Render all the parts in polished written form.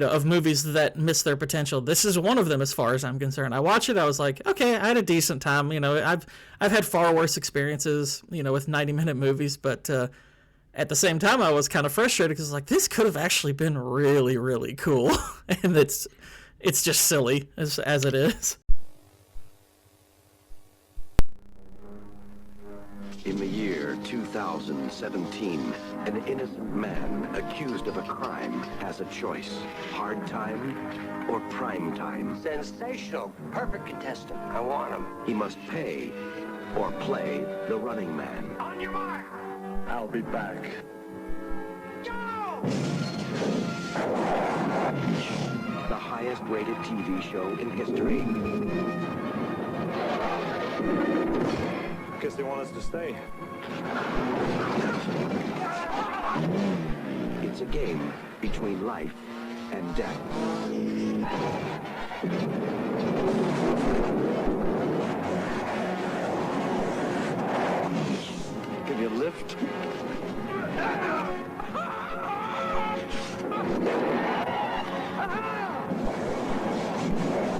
of movies that miss their potential. This is one of them as far as I'm concerned. I watched it, I was like, okay, I had a decent time. I've had far worse experiences, with 90-minute movies, but at the same time I was kind of frustrated because like this could have actually been really, really cool. And it's just silly as it is. In the year 2017, an innocent man accused of a crime has a choice. Hard time or prime time. Sensational. Perfect contestant. I want him. He must pay or play the running man. On your mark. I'll be back. Go! The highest rated TV show in history. Guess they want us to stay. It's a game between life and death. Give you a lift?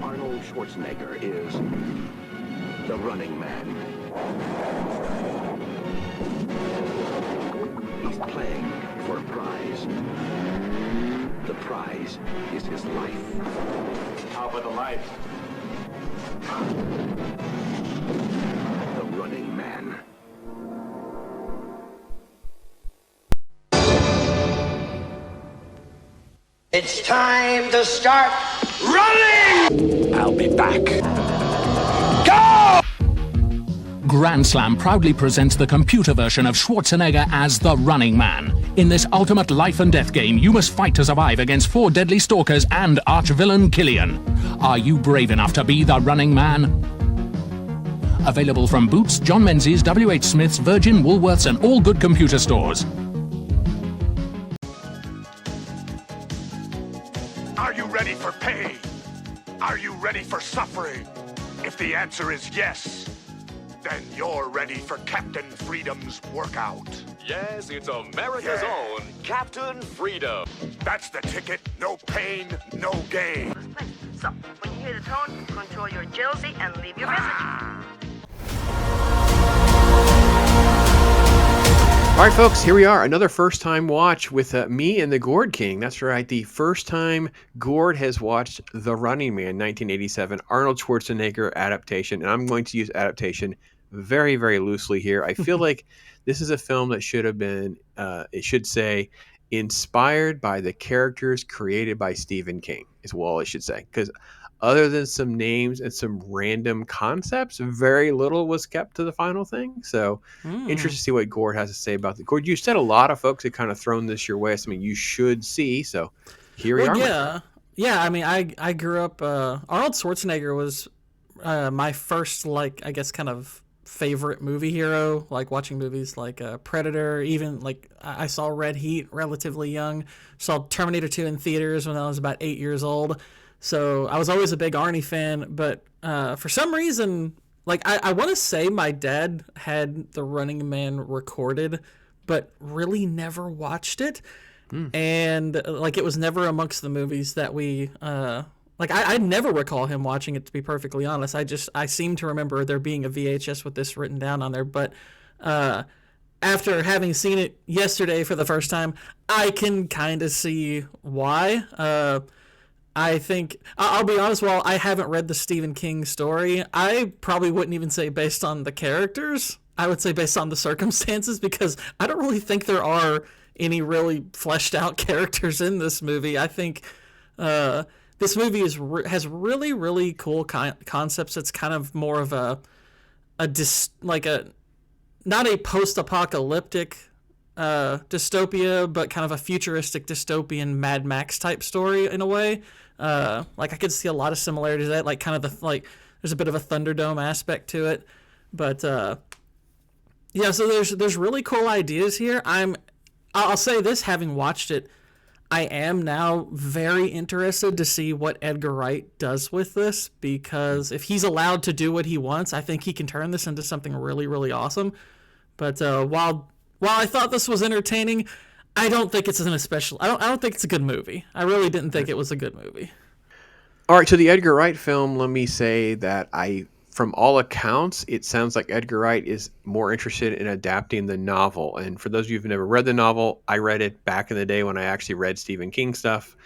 Arnold Schwarzenegger is the running man. He's playing for a prize. The prize is his life. How about the life? The running man. It's time to start running! I'll be back. Go! Grand Slam proudly presents the computer version of Schwarzenegger as the Running Man. In this ultimate life and death game, you must fight to survive against 4 deadly stalkers and arch-villain Killian. Are you brave enough to be the Running Man? Available from Boots, John Menzies, W.H. Smith's, Virgin, Woolworths, and all good computer stores. Are you ready for pain? Are you ready for suffering? If the answer is yes, then you're ready for Captain Freedom's workout. Yes, it's America's own Captain Freedom. That's the ticket. No pain, no gain. So, when you hear the tone, control your jealousy and leave your message. All right, folks, here we are. Another first-time watch with me and the Gourd King. That's right, the first time Gourd has watched The Running Man, 1987, Arnold Schwarzenegger adaptation. And I'm going to use adaptation very, very loosely here. I feel like this is a film that should have been, it should say, inspired by the characters created by Stephen King, is all it should say. Because other than some names and some random concepts, very little was kept to the final thing. So interested to see what Gourd has to say about the Gourd. You said a lot of folks had kind of thrown this your way. Something you should see. So here we are. Yeah. I mean, I grew up. Arnold Schwarzenegger was my first, like, I guess, kind of favorite movie hero. Like watching movies like Predator. Even like I saw Red Heat relatively young. Saw Terminator 2 in theaters when I was about 8 years old. So I was always a big Arnie fan, but for some reason, like I want to say my dad had The Running Man recorded, but really never watched it. And like it was never amongst the movies that we like. I never recall him watching it, to be perfectly honest. I seem to remember there being a VHS with this written down on there, but after having seen it yesterday for the first time, I can kind of see why. I think, I'll be honest, while I haven't read the Stephen King story, I probably wouldn't even say based on the characters. I would say based on the circumstances, because I don't really think there are any really fleshed out characters in this movie. I think this movie has really, really cool concepts. It's kind of more of not a post-apocalyptic dystopia, but kind of a futuristic dystopian Mad Max type story in a way. Like I could see a lot of similarities to that, like kind of there's a bit of a Thunderdome aspect to it, but yeah, so there's really cool ideas here. I'll say this, having watched it, I am now very interested to see what Edgar Wright does with this, because if he's allowed to do what he wants, I think he can turn this into something really, really awesome. But while I thought this was entertaining, I don't think it's an especially. I don't think it's a good movie. I really didn't think it was a good movie. All right, so the Edgar Wright film, let me say that from all accounts, it sounds like Edgar Wright is more interested in adapting the novel. And for those of you who've never read the novel, I read it back in the day when I actually read Stephen King stuff.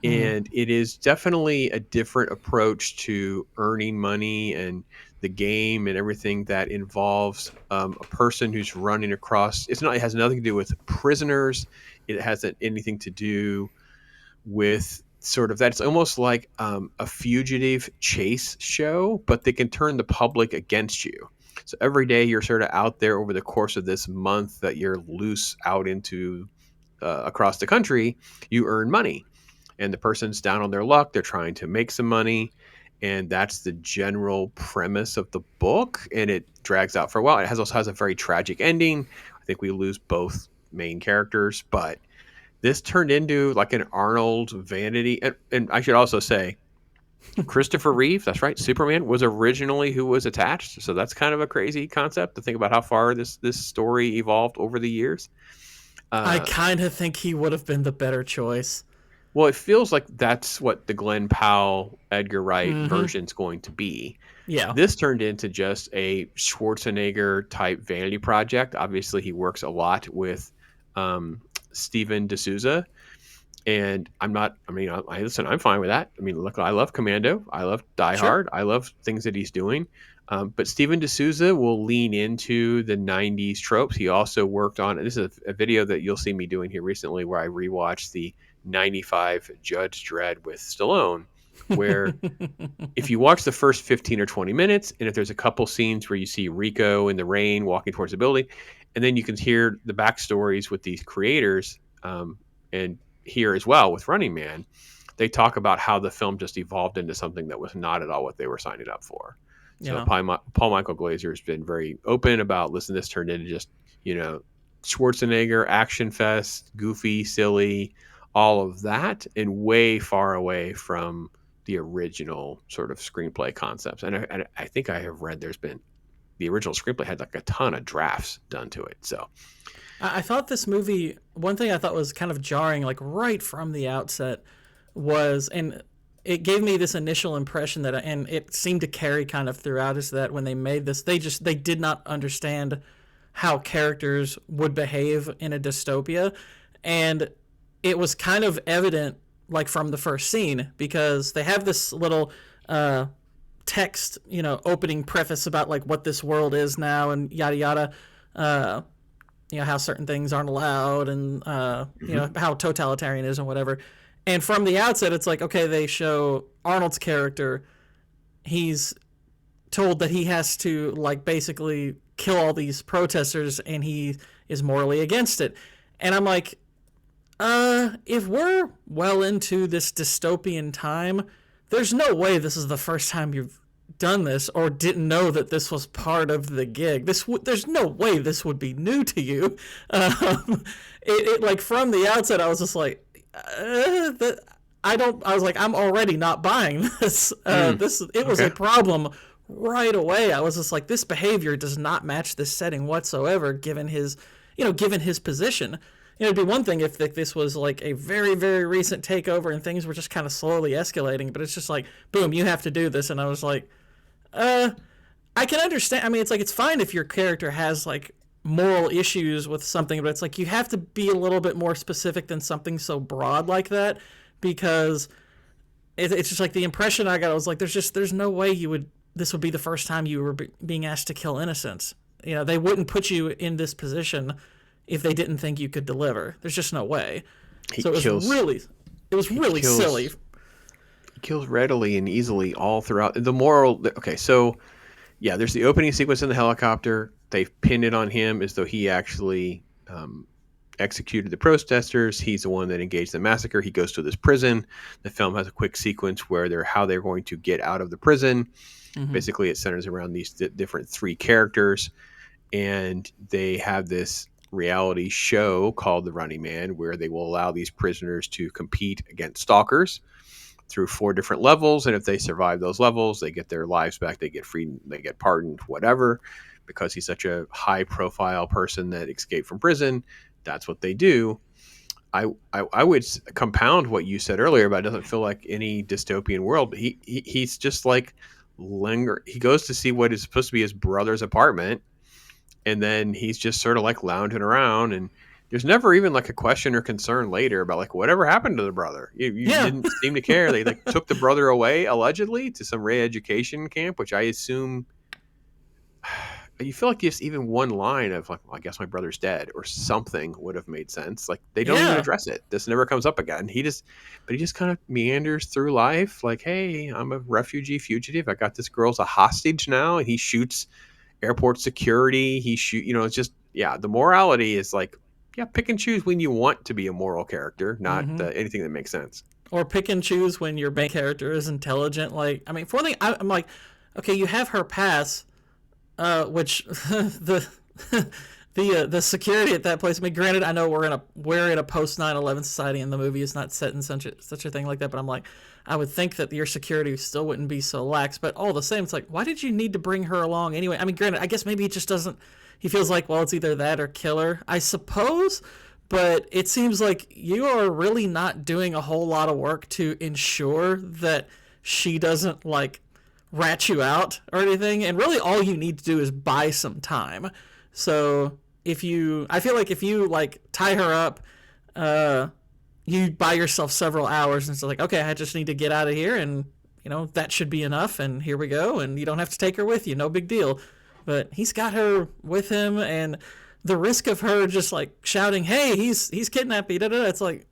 And it is definitely a different approach to earning money and the game and everything that involves a person who's running across. It has nothing to do with prisoners. It hasn't anything to do with sort of that. It's almost like a fugitive chase show, but they can turn the public against you. So every day you're sort of out there over the course of this month that you're loose out into across the country, you earn money. And the person's down on their luck. They're trying to make some money. And that's the general premise of the book. And it drags out for a while. It also has a very tragic ending. I think we lose both main characters, but this turned into like an Arnold vanity. And I should also say, Christopher Reeve, that's right, Superman, was originally who was attached. So that's kind of a crazy concept to think about how far this story evolved over the years. I kind of think he would have been the better choice. Well, it feels like that's what the Glenn Powell, Edgar Wright version's going to be. Yeah. This turned into just a Schwarzenegger type vanity project. Obviously, he works a lot with Steven D'Souza. And I'm fine with that. I mean, look, I love Commando. I love Die Hard. I love things that he's doing. But Steven D'Souza will lean into the 90s tropes. He also worked on, this is a video that you'll see me doing here recently where I rewatched the 95 Judge Dredd with Stallone, where if you watch the first 15 or 20 minutes, and if there's a couple scenes where you see Rico in the rain walking towards the building, and then you can hear the backstories with these creators, and here as well with Running Man, they talk about how the film just evolved into something that was not at all what they were signing up for. So Paul Michael Glaser has been very open about, listen, this turned into just, Schwarzenegger, action fest, goofy, silly, all of that, and way far away from the original sort of screenplay concepts. And I think I have read there's been, the original screenplay had like a ton of drafts done to it. So I thought this movie, one thing I thought was kind of jarring, like right from the outset, was, and it gave me this initial impression that, and it seemed to carry kind of throughout, is that when they made this, they did not understand how characters would behave in a dystopia. And it was kind of evident, like from the first scene, because they have this little text, opening preface about like what this world is now and yada yada. How certain things aren't allowed and how totalitarian is and whatever. And from the outset, it's like, okay, they show Arnold's character. He's told that he has to like basically kill all these protesters, and he is morally against it. And I'm like, if we're well into this dystopian time, there's no way this is the first time you've done this or didn't know that this was part of the gig. There's no way this would be new to you. It like from the outset, I was just like, I was like, I'm already not buying this. It was a problem right away. I was just like, this behavior does not match this setting whatsoever, given his position. It'd be one thing if this was like a very, very recent takeover and things were just kind of slowly escalating, but it's just like, boom, you have to do this. And I was like, I can understand. I mean, it's like, it's fine if your character has like moral issues with something, but it's like, you have to be a little bit more specific than something so broad like that, because it's just like the impression I got, I was like, there's no way this would be the first time you were being asked to kill innocents. They wouldn't put you in this position if they didn't think you could deliver. There's just no way. It was really silly. He kills readily and easily all throughout. The moral, okay, so yeah, there's the opening sequence in the helicopter. They've pinned it on him as though he actually executed the protesters. He's the one that engaged the massacre. He goes to this prison. The film has a quick sequence where how they're going to get out of the prison. Mm-hmm. Basically, it centers around these different three characters, and they have this reality show called The Running Man, where they will allow these prisoners to compete against stalkers through 4 different levels. And if they survive those levels, they get their lives back, they get freed, they get pardoned, whatever. Because he's such a high profile person that escaped from prison, that's what they do. I would compound what you said earlier about it doesn't feel like any dystopian world. He's just like linger. He goes to see what is supposed to be his brother's apartment, and then he's just sort of like lounging around, and there's never even like a question or concern later about like whatever happened to the brother. You didn't seem to care. They like took the brother away allegedly to some re-education camp, which I assume. You feel like just even one line of like, well, I guess my brother's dead or something would have made sense. Like they don't even address it. This never comes up again. He just kind of meanders through life like, hey, I'm a refugee fugitive. I got this girl's a hostage now. And he shoots airport security. It's just, the morality is like, pick and choose when you want to be a moral character, not anything that makes sense. Or pick and choose when your main character is intelligent. Like, I mean, for one thing, I'm like, okay, you have her pass, which the security at that place. I mean, granted, I know we're in a post 9/11 society, and the movie is not set in such a thing like that. But I'm like, I would think that your security still wouldn't be so lax. But all the same, it's like, why did you need to bring her along anyway? I mean, granted, I guess maybe he just doesn't. He feels like, well, it's either that or kill her, I suppose. But it seems like you are really not doing a whole lot of work to ensure that she doesn't like rat you out or anything, and really all you need to do is buy some time. So I feel like if you like tie her up, you buy yourself several hours, and it's like, okay, I just need to get out of here, and that should be enough, and here we go, and you don't have to take her with you, no big deal. But he's got her with him, and the risk of her just like shouting, hey, he's kidnapped me, it's like,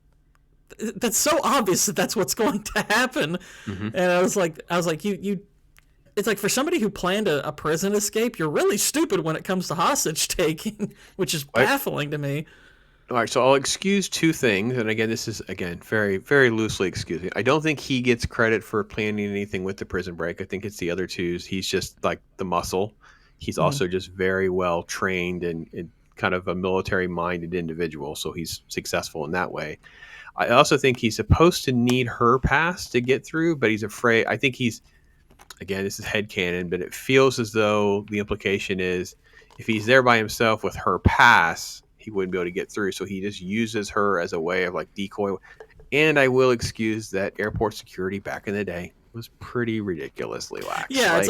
that's so obvious that that's what's going to happen. And I was like you it's like, for somebody who planned a prison escape, you're really stupid when it comes to hostage taking, which is baffling to me. All right, so I'll excuse two things, and again, this is very, very loosely excusing. I don't think he gets credit for planning anything with the prison break. I think it's the other twos. He's just like the muscle. He's also just very well trained and kind of a military-minded individual, so he's successful in that way. I also think he's supposed to need her pass to get through, but he's afraid. I think he's. Again, this is headcanon, but it feels as though the implication is if he's there by himself with her pass, he wouldn't be able to get through. So he just uses her as a way of like decoy. And I will excuse that airport security back in the day was pretty ridiculously lax. Yeah,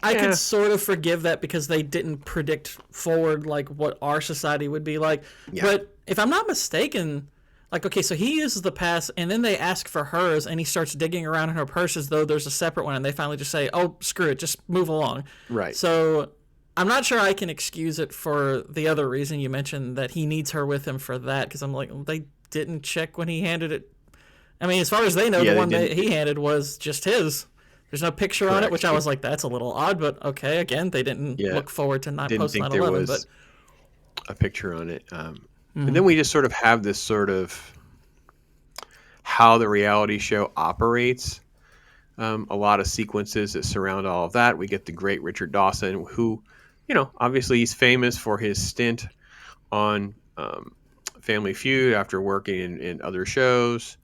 I could sort of forgive that because they didn't predict forward like what our society would be like. Yeah. But if I'm not mistaken, like, okay, so he uses the pass, and then they ask for hers, and he starts digging around in her purse as though there's a separate one, and they finally just say, oh, screw it, just move along. Right. So I'm not sure I can excuse it for the other reason you mentioned, that he needs her with him for that, because I'm like, well, they didn't check when he handed it. I mean, as far as they know, the one that he handed was just his. There's no picture on it, which I was like, that's a little odd, but okay, again, they didn't look forward to not post 9/11. There was a picture on it. And then we just sort of have this sort of how the reality show operates. A lot of sequences that surround all of that. We get the great Richard Dawson, who, obviously he's famous for his stint on Family Feud after working in other shows.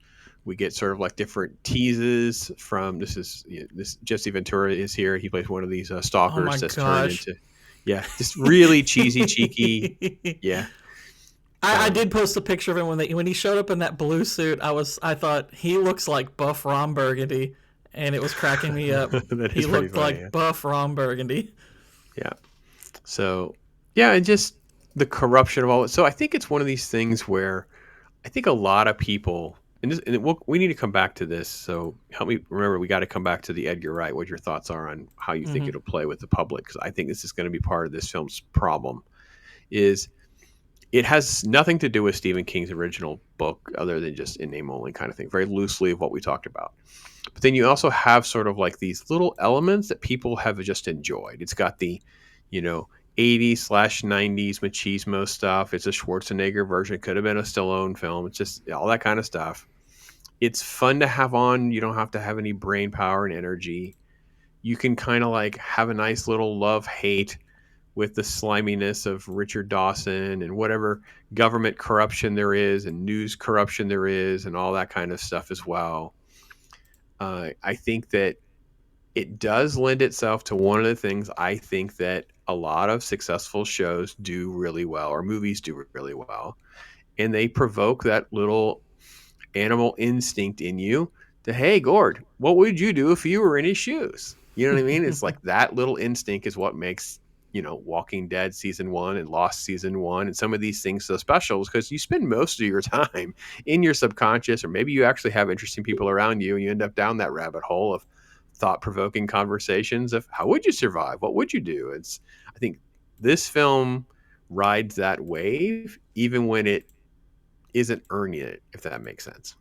We get sort of like different teases from this Jesse Ventura is here. He plays one of these stalkers that's turned into just really cheesy, cheeky. Yeah. I did post a picture of him when he showed up in that blue suit. I thought he looks like Buff Ron Burgundy, and it was cracking me up. He looked like Buff Ron Burgundy. Yeah. So, and just the corruption of all it. So I think it's one of these things where I think a lot of people, we need to come back to this. So help me remember, we got to come back to the Edgar Wright. What your thoughts are on how you think it'll play with the public? Because I think this is going to be part of this film's problem. Is it has nothing to do with Stephen King's original book other than just in name only kind of thing, very loosely of what we talked about. But then you also have sort of like these little elements that people have just enjoyed. It's got the, 80s/90s machismo stuff. It's a Schwarzenegger version. It could have been a Stallone film. It's just all that kind of stuff. It's fun to have on. You don't have to have any brain power and energy. You can kind of like have a nice little love-hate with the sliminess of Richard Dawson and whatever government corruption there is and news corruption there is and all that kind of stuff as well. I think that it does lend itself to one of the things I think that a lot of successful shows do really well, or movies do really well. and they provoke that little animal instinct in you to, hey, Gord, what would you do if you were in his shoes? You know what I mean? It's like that little instinct is what makes, Walking Dead season 1 and Lost season 1 and some of these things so special, because you spend most of your time in your subconscious, or maybe you actually have interesting people around you and you end up down that rabbit hole of thought-provoking conversations of how would you survive? What would you do? I think this film rides that wave even when it isn't earning it, if that makes sense.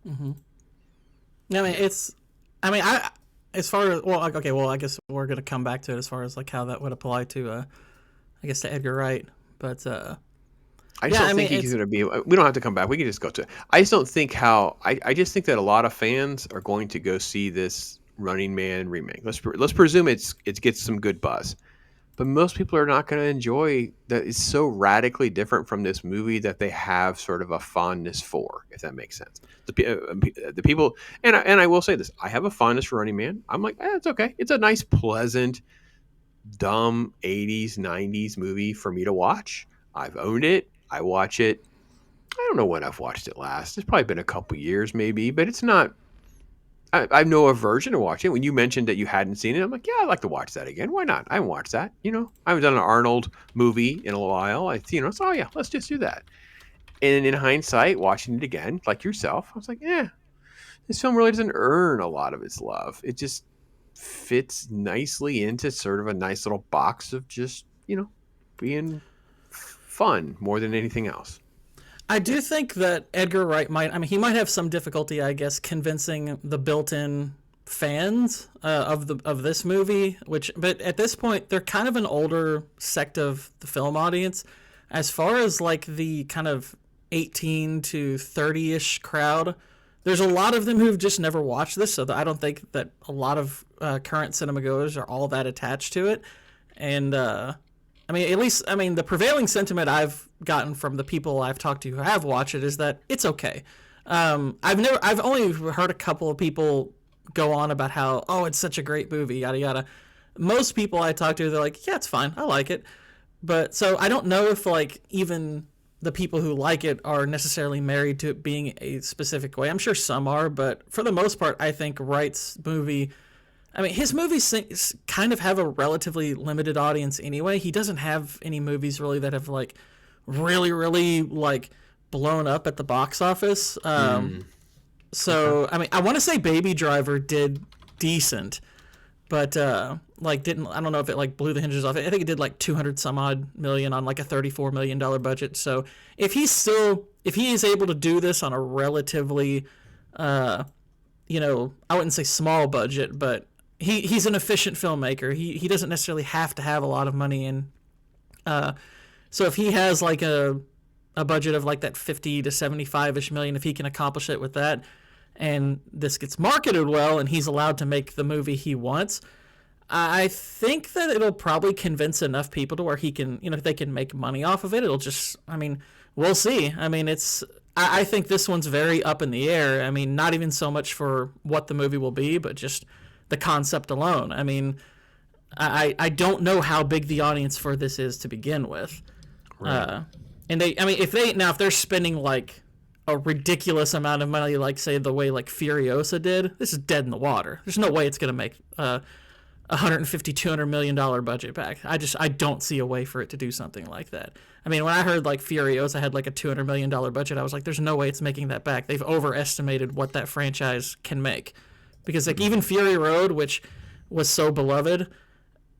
Mm-hmm. As far as, I guess we're going to come back to it as far as like how that would apply to, to Edgar Wright. But I just don't think he's going to be. We don't have to come back. We can just go to it. I just don't think I just think that a lot of fans are going to go see this Running Man remake. Let's presume it gets some good buzz, but most people are not going to enjoy that. It's so radically different from this movie that they have sort of a fondness for, if that makes sense. The people, and I will say this: I have a fondness for Running Man. I'm like, it's okay. It's a nice, pleasant, dumb 80s, 90s movie for me to watch. I've owned it. I watch it. I don't know when I've watched it last. It's probably been a couple years, maybe, but it's not. I have no aversion to watching it. When you mentioned that you hadn't seen it, I'm like, yeah, I'd like to watch that again. Why not? I haven't watched that. I haven't done an Arnold movie in a while. So yeah, let's just do that. And in hindsight, watching it again, like yourself, I was like, this film really doesn't earn a lot of its love. It just fits nicely into sort of a nice little box of just, being fun more than anything else. I do think that Edgar Wright he might have some difficulty, I guess, convincing the built-in fans of this movie, but at this point, they're kind of an older sect of the film audience. As far as like the kind of 18 to 30-ish crowd, there's a lot of them who've just never watched this, so I don't think that a lot of current cinema goers are all that attached to it. And the prevailing sentiment I've gotten from the people I've talked to who have watched it is that it's okay. I've only heard a couple of people go on about how, it's such a great movie, yada yada. Most people I talk to, they're like, yeah, it's fine, I like it. But so I don't know if like even the people who like it are necessarily married to it being a specific way. I'm sure some are, but for the most part, I think Wright's movie. His movies kind of have a relatively limited audience anyway. He doesn't have any movies really that have like really, really like blown up at the box office. So, I want to say Baby Driver did decent, but I don't know if it like blew the hinges off. I think it did like 200 some odd million on like a $34 million budget. So if he is able to do this on a relatively, I wouldn't say small budget, but he's an efficient filmmaker. He doesn't necessarily have to have a lot of money in. So if he has like a budget of like that 50 to 75-ish million, if he can accomplish it with that, and this gets marketed well and he's allowed to make the movie he wants, I think that it'll probably convince enough people to where he can, if they can make money off of it, it'll just, we'll see. I think this one's very up in the air. Not even so much for what the movie will be, but just the concept alone. I don't know how big the audience for this is to begin with. Right. And if they're spending like a ridiculous amount of money, like say the way like Furiosa did, this is dead in the water. There's no way it's going to make $150-200 million budget back. I don't see a way for it to do something like that. When I heard like Furiosa had like a $200 million budget, I was like, there's no way it's making that back. They've overestimated what that franchise can make. Because like even Fury Road, which was so beloved,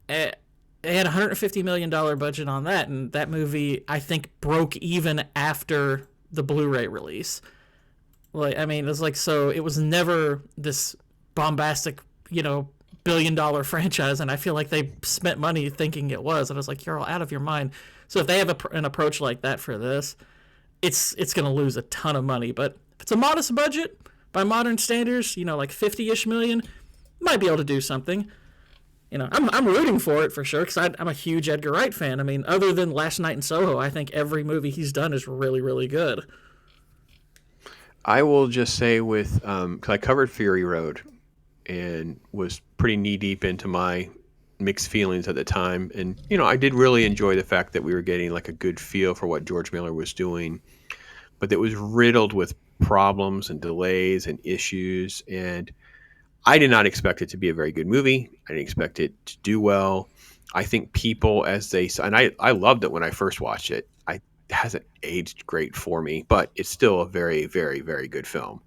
it had a $150 million budget on that, and that movie I think broke even after the Blu-ray release. It was like, so it was never this bombastic, billion-dollar franchise, and I feel like they spent money thinking it was, and I was like, you're all out of your mind. So if they have an approach like that for this, it's going to lose a ton of money. But if it's a modest budget, by modern standards, like 50-ish million, might be able to do something. I'm rooting for it for sure because I'm a huge Edgar Wright fan. Other than Last Night in Soho, I think every movie he's done is really, really good. I will just say because I covered Fury Road and was pretty knee-deep into my mixed feelings at the time. And, I did really enjoy the fact that we were getting like a good feel for what George Miller was doing. but it was riddled with problems and delays and issues. And I did not expect it to be a very good movie. I didn't expect it to do well. I think people, and I loved it when I first watched it. It hasn't aged great for me, but it's still a very, very, very good film.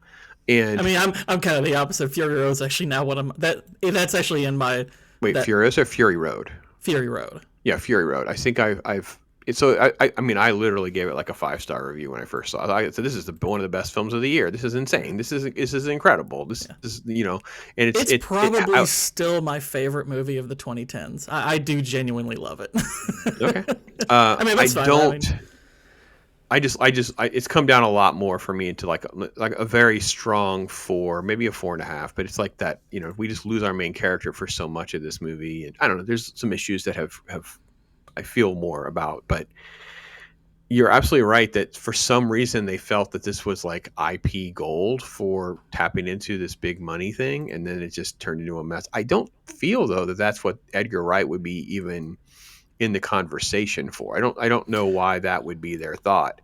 And I mean, I'm kind of the opposite. Fury Road is actually now that's actually in my Furious or Fury Road? Fury Road. Yeah, Fury Road. I think I mean, I literally gave it like a 5-star review when I first saw it. I said, "This is one of the best films of the year. This is insane. This is incredible. This and it's probably still my favorite movie of the 2010s. I do genuinely love it." Okay. I mean, that's fine. It's come down a lot more for me into like a very strong 4, maybe a 4.5. But it's like that, we just lose our main character for so much of this movie, and I don't know. There's some issues that have I feel more about, but you're absolutely right that for some reason they felt that this was like IP gold for tapping into this big money thing, and then it just turned into a mess. I don't feel though that that's what Edgar Wright would be even in the conversation for. I don't know why that would be their thought.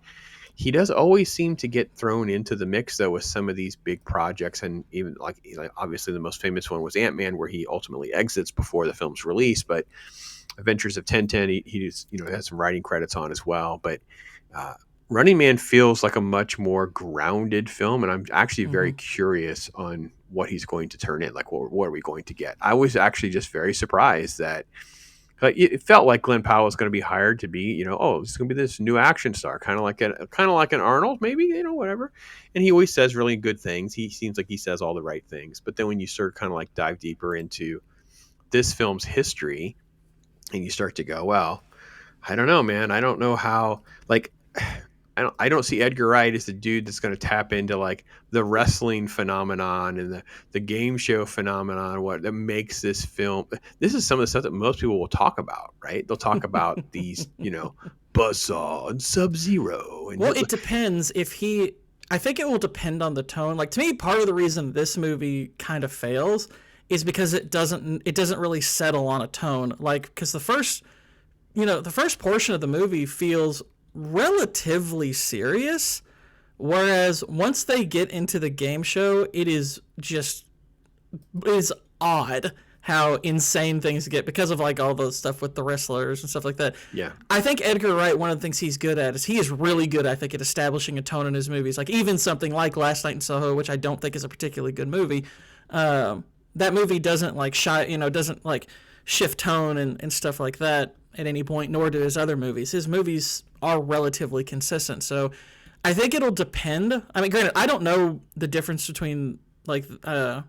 He does always seem to get thrown into the mix though with some of these big projects, and even like obviously the most famous one was Ant-Man, where he ultimately exits before the film's release, but Adventures of Tintin, he has some writing credits on as well. But Running Man feels like a much more grounded film, and I'm actually very curious on what he's going to turn in. Like, what are we going to get? I was actually just very surprised that it felt like Glenn Powell was going to be hired to be, it's going to be this new action star, kind of like an Arnold, maybe, whatever. And he always says really good things. He seems like he says all the right things. But then when you sort of kind of like dive deeper into this film's history, and you start to go, well, I don't know, man. I don't know how, like, I don't see Edgar Wright as the dude that's going to tap into like the wrestling phenomenon and the game show phenomenon, what that makes this film. This is some of the stuff that most people will talk about, right? They'll talk about these, Buzzsaw and Subzero. Well, it depends I think it will depend on the tone. Like, to me, part of the reason this movie kind of fails is because it doesn't really settle on a tone. Like, because the first portion of the movie feels relatively serious, whereas once they get into the game show, it is odd how insane things get because of like all the stuff with the wrestlers and stuff like that. Yeah. I think Edgar Wright, one of the things he's good at is he is really good, I think, at establishing a tone in his movies. Like even something like Last Night in Soho, which I don't think is a particularly good movie. That movie doesn't like doesn't like shift tone and stuff like that at any point, nor do his other movies. His movies are relatively consistent. So I think it'll depend. I mean, granted, I don't know the difference between like I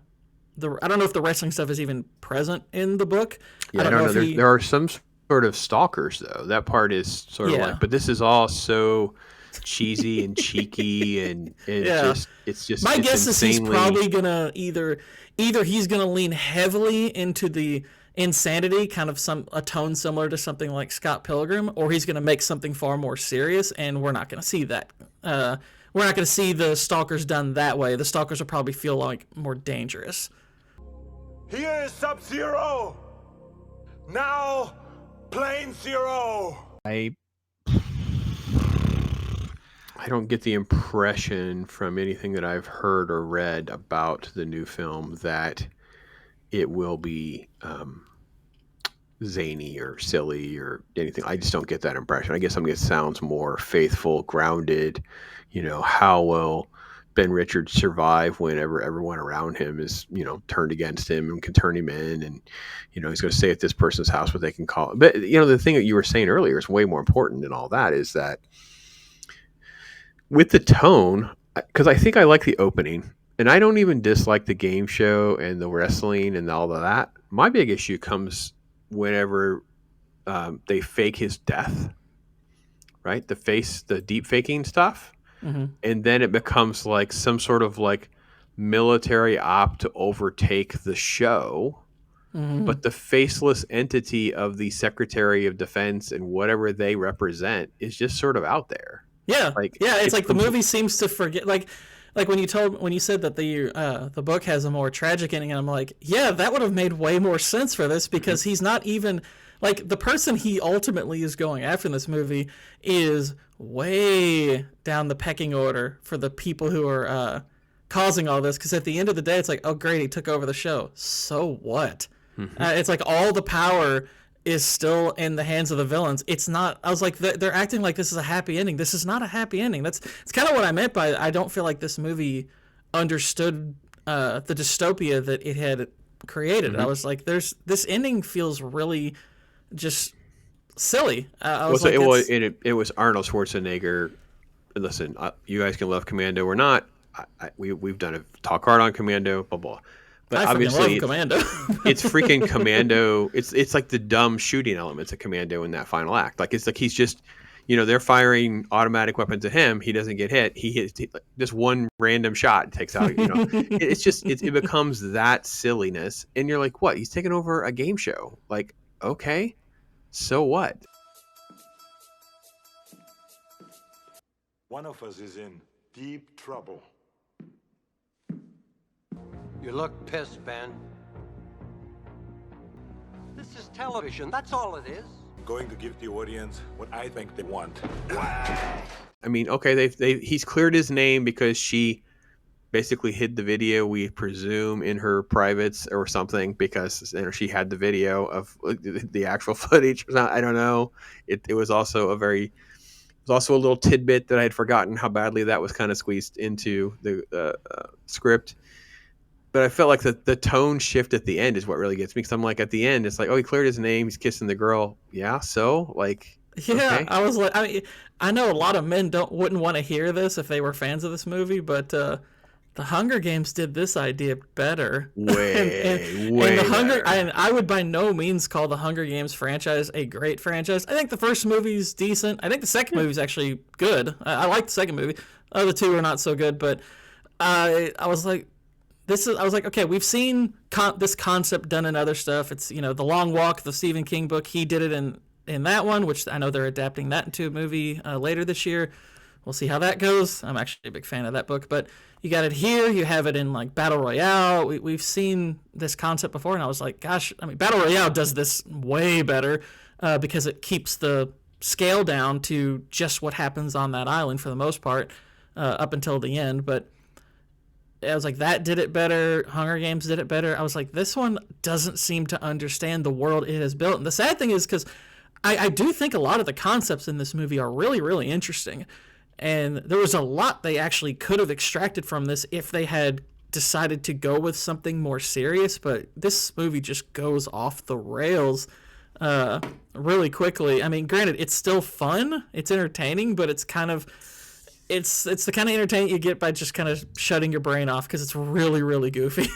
don't know if the wrestling stuff is even present in the book. Yeah, I don't know. There are some sort of stalkers though. That part is sort of like, but this is all so cheesy and cheeky and it's just my guess insanely... is he's probably gonna either he's gonna lean heavily into the insanity, kind of a tone similar to something like Scott Pilgrim, or he's gonna make something far more serious, and we're not gonna see that. We're not gonna see the stalkers done that way. The stalkers will probably feel like more dangerous. Here is Subzero. Now, Plane Zero. I don't get the impression from anything that I've heard or read about the new film that it will be zany or silly or anything. I just don't get that impression. I guess it sounds more faithful, grounded. How will Ben Richards survive whenever everyone around him is, turned against him and can turn him in, and he's going to stay at this person's house, what they can call it. But the thing that you were saying earlier is way more important than all that, is that with the tone, because I think I like the opening, and I don't even dislike the game show and the wrestling and all of that. My big issue comes whenever they fake his death, right? The deep faking stuff. Mm-hmm. And then it becomes like some sort of like military op to overtake the show. Mm-hmm. But the faceless entity of the Secretary of Defense and whatever they represent is just sort of out there. Yeah, it's like the movie seems to forget. Like when you said that the book has a more tragic ending, and I'm like, yeah, that would have made way more sense for this, because he's not even like the person he ultimately is going after in this movie is way down the pecking order for the people who are causing all this. Because at the end of the day, it's like, oh great, he took over the show. So what? It's like all the power is still in the hands of the villains. It's not. I was like, they're acting like this is a happy ending. This is not a happy ending. It's kind of what I meant by I don't feel like this movie understood the dystopia that it had created. I was like, this ending feels really just silly. I was it was Arnold Schwarzenegger. Listen, you guys can love Commando or not. We've done a talk hard on Commando, blah blah. But obviously, love Commando. It's freaking Commando. It's like the dumb shooting elements of Commando in that final act. Like it's like he's just, they're firing automatic weapons at him. He doesn't get hit. He hits just one random shot takes out. It's just it becomes that silliness, and you're like, what? He's taking over a game show. Like, okay, so what? One of us is in deep trouble. You look pissed, Ben. This is television. That's all it is. I'm going to give the audience what I think they want. I mean, okay, he's cleared his name because she basically hid the video, we presume, in her privates or something, because she had the video of the actual footage. I don't know. It was also a little tidbit that I had forgotten how badly that was kind of squeezed into the script. But I felt like the tone shift at the end is what really gets me, because I'm like, at the end, it's like, oh, he cleared his name, he's kissing the girl. Yeah, so? Like, yeah, okay. I was like, I know a lot of men wouldn't want to hear this if they were fans of this movie, but the Hunger Games did this idea better. Way better. And I would by no means call the Hunger Games franchise a great franchise. I think the first movie's decent. I think the second movie's actually good. I like the second movie. The other two are not so good, but I was like, I was like, okay, we've seen this concept done in other stuff. It's, The Long Walk, the Stephen King book. He did it in that one, which I know they're adapting that into a movie later this year. We'll see how that goes. I'm actually a big fan of that book, but you got it here. You have it in like Battle Royale. We've seen this concept before, and I was like, gosh, Battle Royale does this way better because it keeps the scale down to just what happens on that island for the most part up until the end. But I was like, that did it better. Hunger Games did it better. I was like, this one doesn't seem to understand the world it has built. And the sad thing is, because I do think a lot of the concepts in this movie are really, really interesting. And there was a lot they actually could have extracted from this if they had decided to go with something more serious. But this movie just goes off the rails really quickly. I mean, granted, it's still fun. It's entertaining, but it's kind of... It's the kind of entertainment you get by just kind of shutting your brain off, because it's really, really goofy.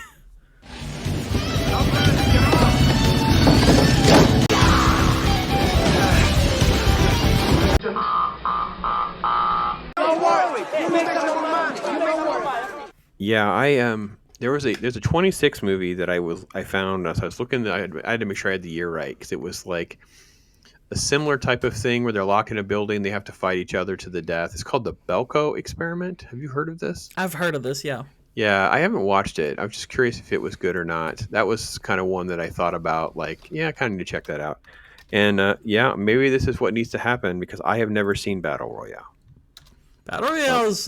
Yeah, there's a 26 movie that I found as I was looking. I had to make sure I had the year right, because it was like a similar type of thing where they're locked in a building, they have to fight each other to the death. It's called the Belko Experiment. Have you heard of this? I've heard of this, yeah. Yeah, I haven't watched it. I'm just curious if it was good or not. That was kind of one that I thought about, like, yeah, I kind of need to check that out. And yeah, maybe this is what needs to happen, because I have never seen Battle Royale. Battle Royale is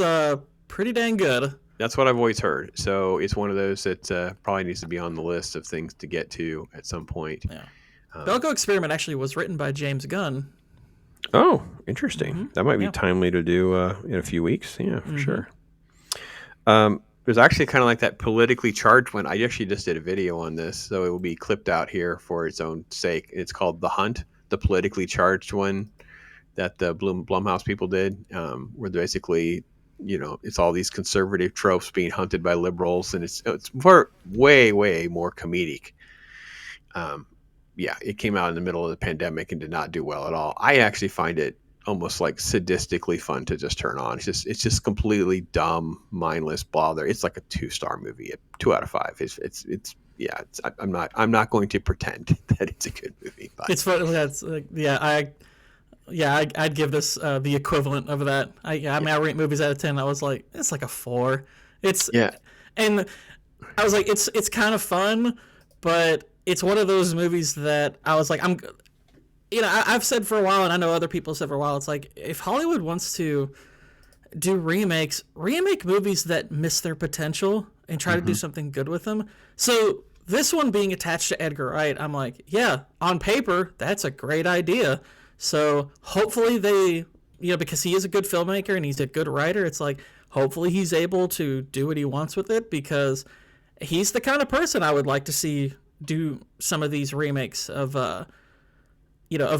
pretty dang good. That's what I've always heard. So it's one of those that probably needs to be on the list of things to get to at some point. Yeah. Belko Experiment actually was written by James Gunn. Oh, interesting. Mm-hmm. That might be Yeah. timely to do in a few weeks. Yeah, for sure. There's actually kind of like that politically charged one. I actually just did a video on this, so it will be clipped out here for its own sake. It's called The Hunt, the politically charged one that the Blumhouse people did, where basically, it's all these conservative tropes being hunted by liberals, and it's way more comedic. Yeah, it came out in the middle of the pandemic and did not do well at all. I actually find it almost like sadistically fun to just turn on. It's just completely dumb, mindless blather. It's like a 2-star movie, 2 out of 5. I'm not going to pretend that it's a good movie. But. It's fun. That's I'd give this the equivalent of that. I rate movies out of 10. I was like, it's like a 4. And I was like, it's kind of fun, but it's one of those movies that I was like, I've said for a while, and I know other people said for a while, it's like, if Hollywood wants to do remakes, remake movies that miss their potential and try to do something good with them. So this one being attached to Edgar Wright, I'm like, yeah, on paper, that's a great idea. So hopefully they, because he is a good filmmaker and he's a good writer, it's like, hopefully he's able to do what he wants with it, because he's the kind of person I would like to see do some of these remakes of, of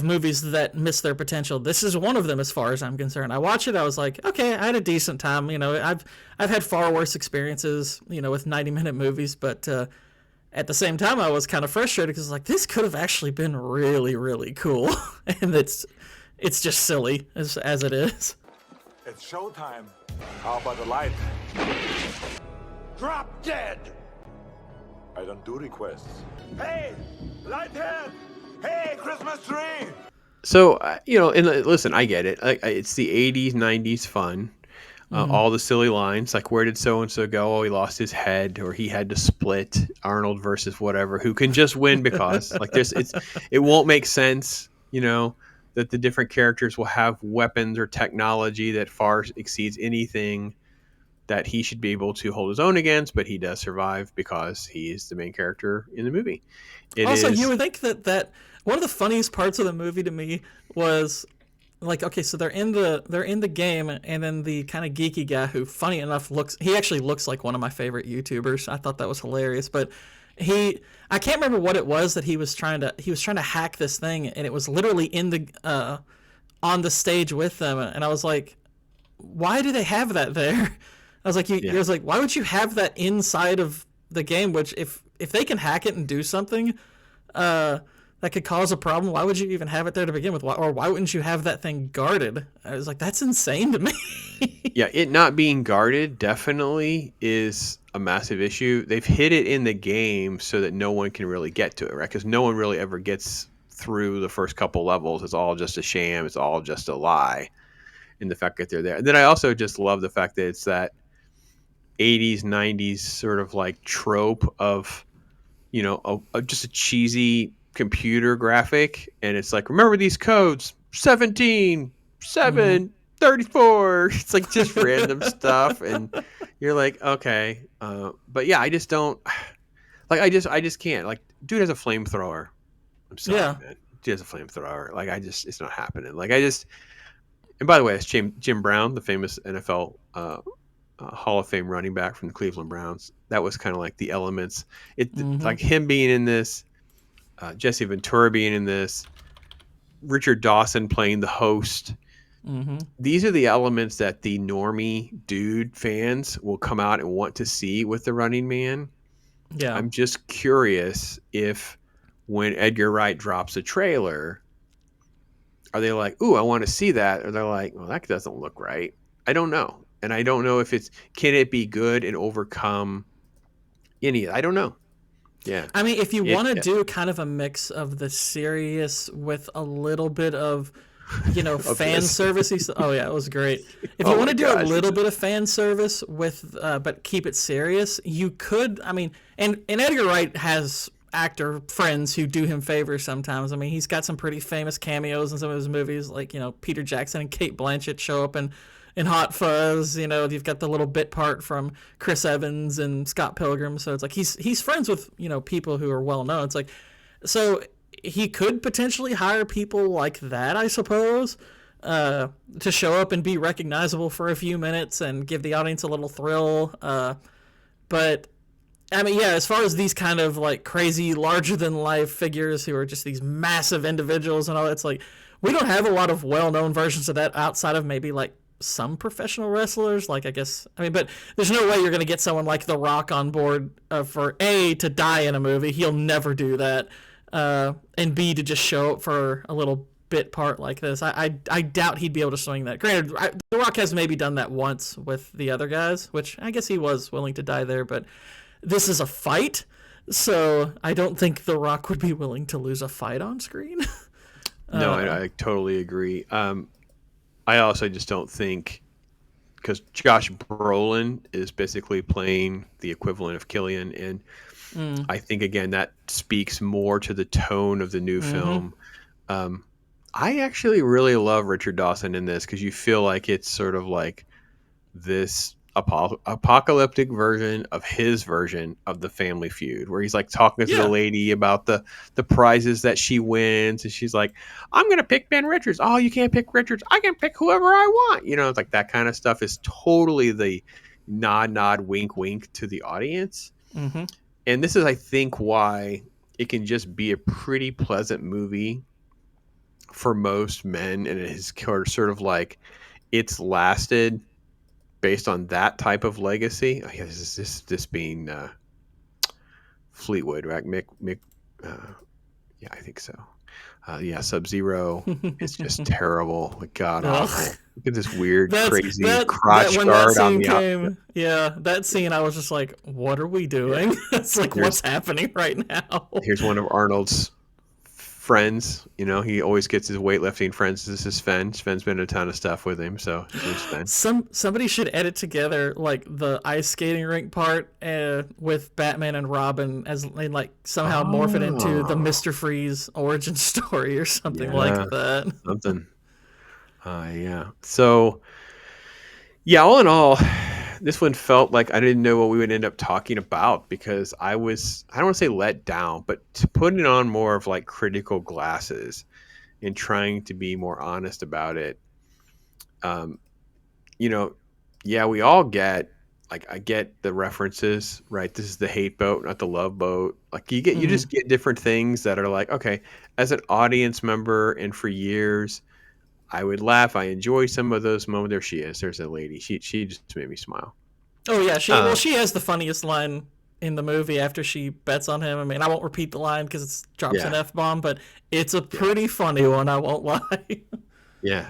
movies that miss their potential. This is one of them, as far as I'm concerned. I watched it, I was like, okay, I had a decent time. I've had far worse experiences, with 90-minute movies, but at the same time, I was kind of frustrated because like, this could have actually been really, really cool, and it's just silly as it is. It's showtime. How about the light? Drop dead! I don't do requests. Hey, Lighthead! Hey, Christmas tree! So, and listen, I get it. It's the 80s, 90s fun. All the silly lines, like, where did so-and-so go? Oh, he lost his head, or he had to split Arnold versus whatever. Who can just win because, like, it won't make sense, that the different characters will have weapons or technology that far exceeds anything that he should be able to hold his own against, but he does survive because he is the main character in the movie. You would think that one of the funniest parts of the movie to me was, like, okay, so they're in the game, and then the kind of geeky guy who, funny enough, actually looks like one of my favorite YouTubers. I thought that was hilarious, but I can't remember what it was that he was trying to hack this thing, and it was literally in the on the stage with them, and I was like, why do they have that there? I was like, I was like, why would you have that inside of the game? Which if they can hack it and do something that could cause a problem, why would you even have it there to begin with? Why wouldn't you have that thing guarded? I was like, that's insane to me. Yeah, it not being guarded definitely is a massive issue. They've hid it in the game so that no one can really get to it, right? Because no one really ever gets through the first couple levels. It's all just a sham. It's all just a lie. And the fact that they're there. And then I also just love the fact that it's that 80s, 90s sort of like trope of, just a cheesy computer graphic. And it's like, remember these codes, 17, 7, 34. It's like just random stuff. And you're like, okay. But yeah, I just don't, like, I just can't. Like, dude has a flamethrower. I'm sorry, man. Dude has a flamethrower. Like, it's not happening. Like, and by the way, it's Jim Brown, the famous NFL Hall of Fame running back from the Cleveland Browns. That was kind of like the elements. Like him being in this, Jesse Ventura being in this, Richard Dawson playing the host. These are the elements that the normie dude fans will come out and want to see with the Running Man. Yeah, I'm just curious if when Edgar Wright drops a trailer, are they like, ooh, I want to see that? Or they're like, well, that doesn't look right. I don't know. And I don't know if can it be good and overcome I don't know. Yeah. I mean, if you want to do kind of a mix of the serious with a little bit of, fan service. Oh yeah, it was great. If you want to do a little bit of fan service with, but keep it serious, you could, I mean, and Edgar Wright has actor friends who do him favors sometimes. I mean, he's got some pretty famous cameos in some of his movies, like, Peter Jackson and Cate Blanchett show up in Hot Fuzz. You've got the little bit part from Chris Evans and Scott Pilgrim. So it's like he's friends with, people who are well known. It's like, so he could potentially hire people like that, I suppose, to show up and be recognizable for a few minutes and give the audience a little thrill. But I mean, yeah, as far as these kind of like crazy, larger than life figures who are just these massive individuals and all, it's like, we don't have a lot of well-known versions of that outside of maybe like some professional wrestlers. Like, I guess, I mean, but there's no way you're going to get someone like The Rock on board for A, to die in a movie. He'll never do that. And B, to just show up for a little bit part like this. I doubt he'd be able to swing that. Granted, The Rock has maybe done that once with the other guys, which I guess he was willing to die there, but this is a fight, so I don't think The Rock would be willing to lose a fight on screen. No, I totally agree. I also just don't think, because Josh Brolin is basically playing the equivalent of Killian, and I think, again, that speaks more to the tone of the new film. I actually really love Richard Dawson in this because you feel like it's sort of like this apocalyptic version of his version of the Family Feud, where he's like talking to the lady about the prizes that she wins, and she's like, "I'm gonna pick Ben Richards." "Oh, you can't pick Richards. I can pick whoever I want." It's like that kind of stuff is totally the nod, wink, wink to the audience. Mm-hmm. And this is, I think, why it can just be a pretty pleasant movie for most men, and it is sort of like it's lasted based on that type of legacy. Oh, yeah, this being Fleetwood, right? Mick, yeah, I think so. Subzero is just terrible. Like, god awful. Look at this weird, crazy crotch guard on the outfit. Yeah, that scene, I was just like, what are we doing? It's like, what's happening right now? Here's one of Arnold's friends. He always gets his weightlifting friends. This is Sven. Sven's been in a ton of stuff with him, so here's Sven. Somebody should edit together like the ice skating rink part with Batman and Robin as like somehow morph it into the Mr. Freeze origin story or something like that. Something. Yeah. So, yeah, all in all, this one felt like I didn't know what we would end up talking about because I don't want to say let down, but to put it on more of like critical glasses and trying to be more honest about it. We all get, like, I get the references, right? This is the hate boat, not the love boat. Like you just get different things that are like, okay, as an audience member and for years, I would laugh. I enjoy some of those moments. There she is. There's a lady. She just made me smile. Oh yeah, she has the funniest line in the movie after she bets on him. I mean, I won't repeat the line because it drops an F-bomb, but it's a pretty funny one. I won't lie. Yeah.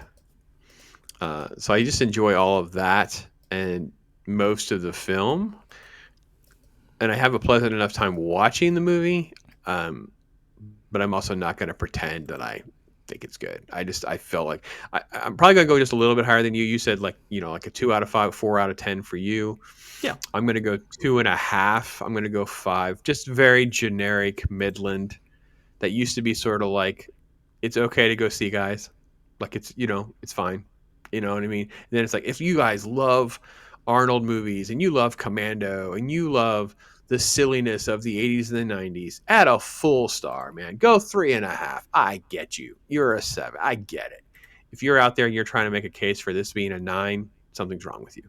So I just enjoy all of that and most of the film, and I have a pleasant enough time watching the movie. But I'm also not going to pretend that I think it's good. I felt like I'm probably gonna go just a little bit higher than you. You said like a 2 out of 5, 4 out of 10 for you. Yeah, I'm gonna go 2.5. I'm gonna go 5. Just very generic Midland. That used to be sort of like it's okay to go see, guys. Like it's it's fine. You know what I mean? And then it's like if you guys love Arnold movies and you love Commando and you love the silliness of the 80s and the 90s, at a full star, man. Go 3.5. I get you. You're a 7. I get it. If you're out there and you're trying to make a case for this being a 9, something's wrong with you.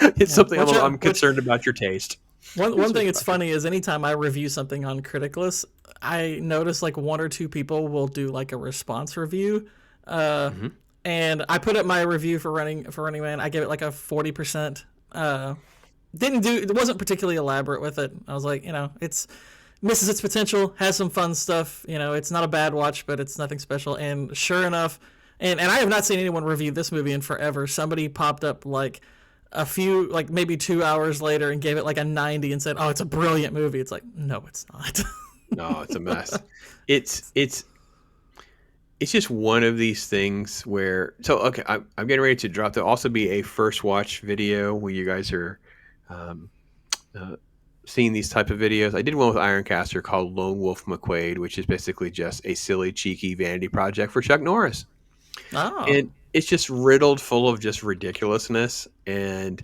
It's something I'm concerned about your taste. One thing that's funny is anytime I review something on Criticless, I notice like 1 or 2 people will do like a response review. And I put up my review for Running Man. I gave it like a 40%. It wasn't particularly elaborate with it. I was like, it's misses its potential, has some fun stuff. It's not a bad watch, but it's nothing special. And sure enough, and I have not seen anyone review this movie in forever. Somebody popped up like a few, like maybe 2 hours later and gave it like a 90 and said, "Oh, it's a brilliant movie." It's like, no, it's not. No, it's a mess. It's just one of these things where. So okay, I'm getting ready to drop. There'll also be a first watch video where you guys are. Seeing these type of videos. I did one with Ironcaster called Lone Wolf McQuade, which is basically just a silly, cheeky vanity project for Chuck Norris. Oh. And it's just riddled full of just ridiculousness. And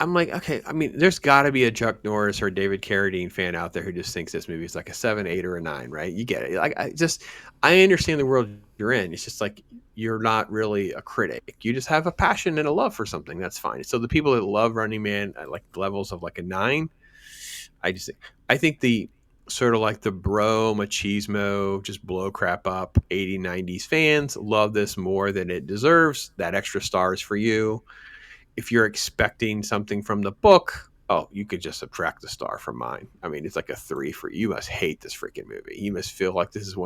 I'm like, okay, I mean, there's got to be a Chuck Norris or David Carradine fan out there who just thinks this movie is like a 7, 8, or a 9, right? You get it. Like, I understand the world you're in. It's just like you're not really a critic. You just have a passion and a love for something. That's fine. So the people that love Running Man at like levels of like a 9, I think the sort of like the bro machismo, just blow crap up 80s, 90s fans love this more than it deserves. That extra star is for you. If you're expecting something from the book, you could just subtract the star from mine. I mean, it's like a 3 for you. Must hate this freaking movie. You must feel like this is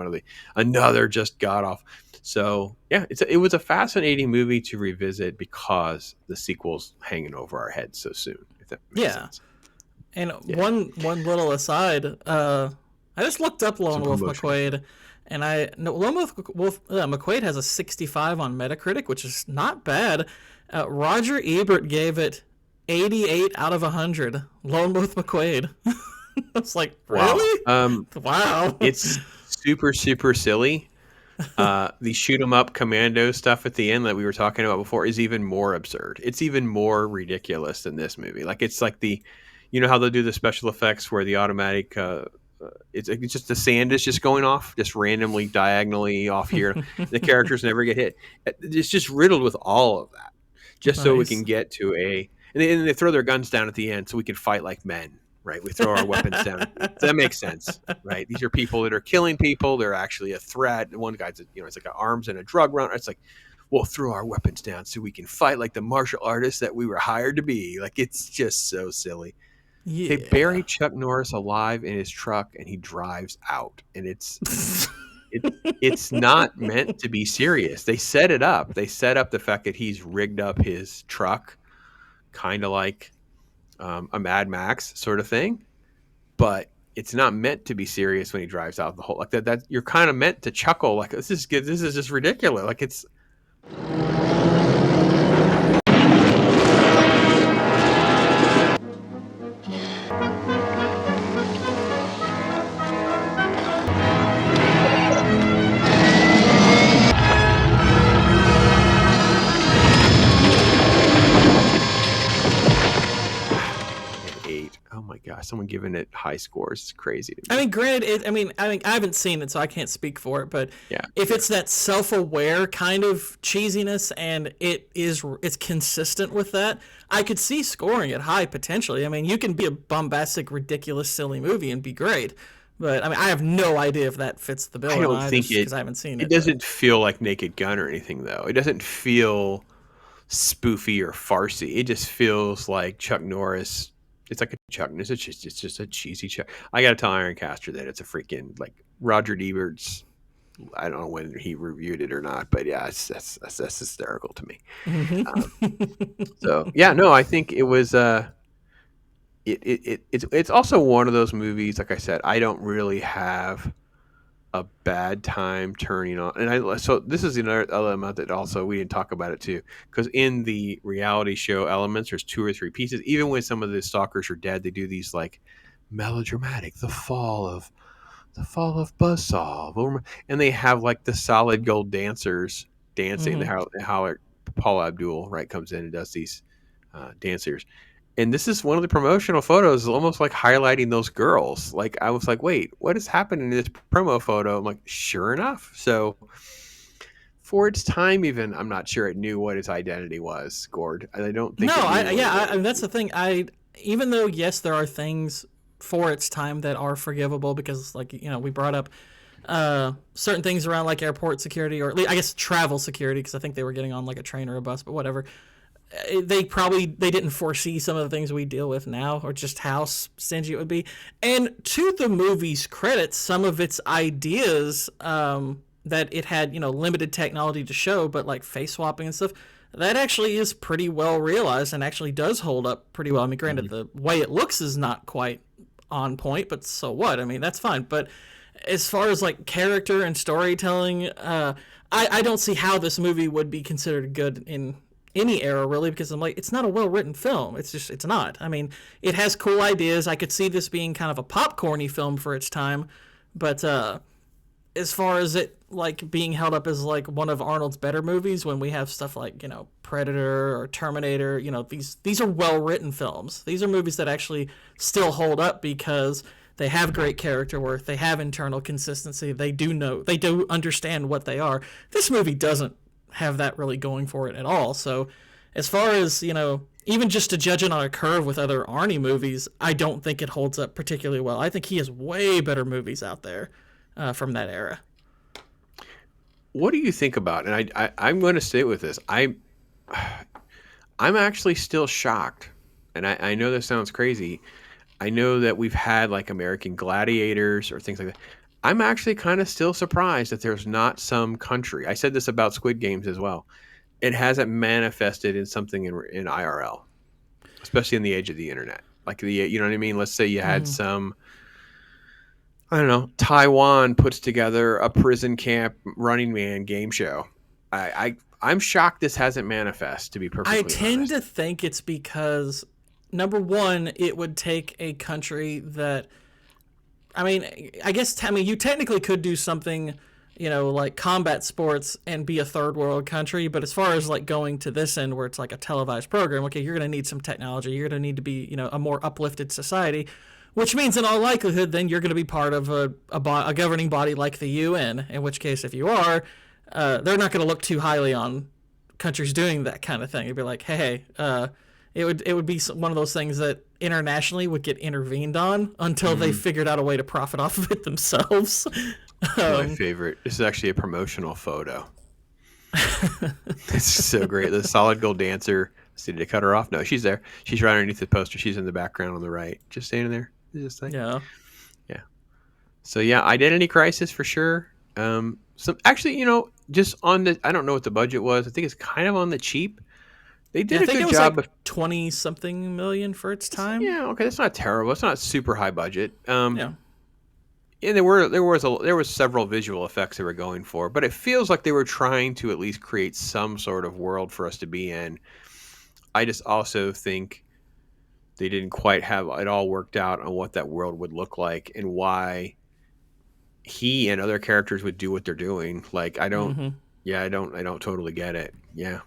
another just god off. So yeah, it was a fascinating movie to revisit because the sequel's hanging over our heads so soon. If that makes sense. And one little aside, I just looked up Lone Wolf McQuade, and Lone Wolf McQuade has a 65 on Metacritic, which is not bad. Roger Ebert gave it 88 out of 100. Lone Wolf McQuade. I was like, really? Wow. Wow. It's super, super silly. The shoot 'em up commando stuff at the end that we were talking about before is even more absurd. It's even more ridiculous than this movie. Like it's like you know how they'll do the special effects where the automatic, it's just the sand is just going off, just randomly diagonally off here. The characters never get hit. It's just riddled with all of that, just so we can get to and they throw their guns down at the end so we can fight like men. Right, we throw our weapons down. So that makes sense, right? These are people that are killing people. They're actually a threat. One guy's, it's like an arms and a drug runner. It's like, we'll throw our weapons down so we can fight like the martial artists that we were hired to be. Like, it's just so silly. Yeah. They bury Chuck Norris alive in his truck, and he drives out. And it's not meant to be serious. They set it up. They set up the fact that he's rigged up his truck, kind of like a Mad Max sort of thing, but it's not meant to be serious when he drives out the whole like that you're kind of meant to chuckle like this is good, this is just ridiculous, like it's someone giving it high scores. It's crazy to me. I mean, granted, I haven't seen it, so I can't speak for it. But if it's that self-aware kind of cheesiness and it's consistent with that, I could see scoring it high potentially. I mean, you can be a bombastic, ridiculous, silly movie and be great. But I mean, I have no idea if that fits the bill. I don't think because I haven't seen it. It doesn't feel like Naked Gun or anything, though. It doesn't feel spoofy or farcy. It just feels like Chuck Norris. It's like a Chuck. It's just a cheesy Chuck. I got to tell Ironcaster that it's a freaking like Roger Ebert's. I don't know when he reviewed it or not, but yeah, that's hysterical to me. So yeah, no, I think it was. It's also one of those movies. Like I said, I don't really have a bad time turning on, and so this is another element that also we didn't talk about it too, because in the reality show elements, there's 2 or 3 pieces. Even when some of the stalkers are dead, they do these like melodramatic, the fall of Buzzsaw, and they have like the solid gold dancers dancing. How Paula Abdul comes in and does these dancers. And this is one of the promotional photos, almost like highlighting those girls. Like I was like, wait, what is happening in this promo photo? I'm like, sure enough. So for its time, even I'm not sure it knew what its identity was. Gourd, I don't think. No, and that's the thing. Even though yes, there are things for its time that are forgivable because, like we brought up certain things around like airport security or I guess travel security because I think they were getting on like a train or a bus, but whatever. They didn't foresee some of the things we deal with now or just how stingy it would be. And to the movie's credit, some of its ideas that it had, limited technology to show, but like face swapping and stuff, that actually is pretty well realized and actually does hold up pretty well. I mean, granted, the way it looks is not quite on point, but so what? I mean, that's fine. But as far as like character and storytelling, I don't see how this movie would be considered good in any era really, because I'm like, it's not a well-written film. It's not. I mean, it has cool ideas. I could see this being kind of a popcorny film for its time, but as far as it like being held up as like one of Arnold's better movies, when we have stuff like Predator or Terminator, these are well-written films. These are movies that actually still hold up because they have great character work, they have internal consistency, they do understand what they are. This movie doesn't have that really going for it at all. So as far as even just to judge it on a curve with other Arnie movies, I don't think it holds up particularly well. I think he has way better movies out there from that era. What do you think about, and I'm going to stay with this, I'm actually still shocked, and I know this sounds crazy. I know that we've had like American Gladiators or things like that. I'm actually kind of still surprised that there's not some country. I said this about Squid Games as well. It hasn't manifested in something in IRL, especially in the age of the internet. Like you know what I mean? Let's say you had some, I don't know, Taiwan puts together a prison camp Running Man game show. I'm shocked this hasn't manifested, to be perfectly honest. I tend to think it's because, number one, it would take a country that, I mean, you technically could do something, like combat sports and be a third world country. But as far as like going to this end where it's like a televised program, okay, you're going to need some technology. You're going to need to be, a more uplifted society, which means in all likelihood, then you're going to be part of a governing body like the UN, in which case, if you are, they're not going to look too highly on countries doing that kind of thing. It'd be like, hey, it would be one of those things that internationally would get intervened on until they figured out a way to profit off of it themselves. My favorite. This is actually a promotional photo. It's so great. The solid gold dancer. See, did they cut her off? No, she's there. She's right underneath the poster. She's in the background on the right, just standing there. Just like, yeah. So yeah, Identity Crisis for sure. Actually, just on the, I don't know what the budget was. I think it's kind of on the cheap. They did a good job like 20-something million for its time. Yeah, okay, that's not terrible. It's not super high budget. Yeah. And there was several visual effects they were going for, but it feels like they were trying to at least create some sort of world for us to be in. I just also think they didn't quite have it all worked out on what that world would look like and why he and other characters would do what they're doing. Like I don't totally get it. Yeah.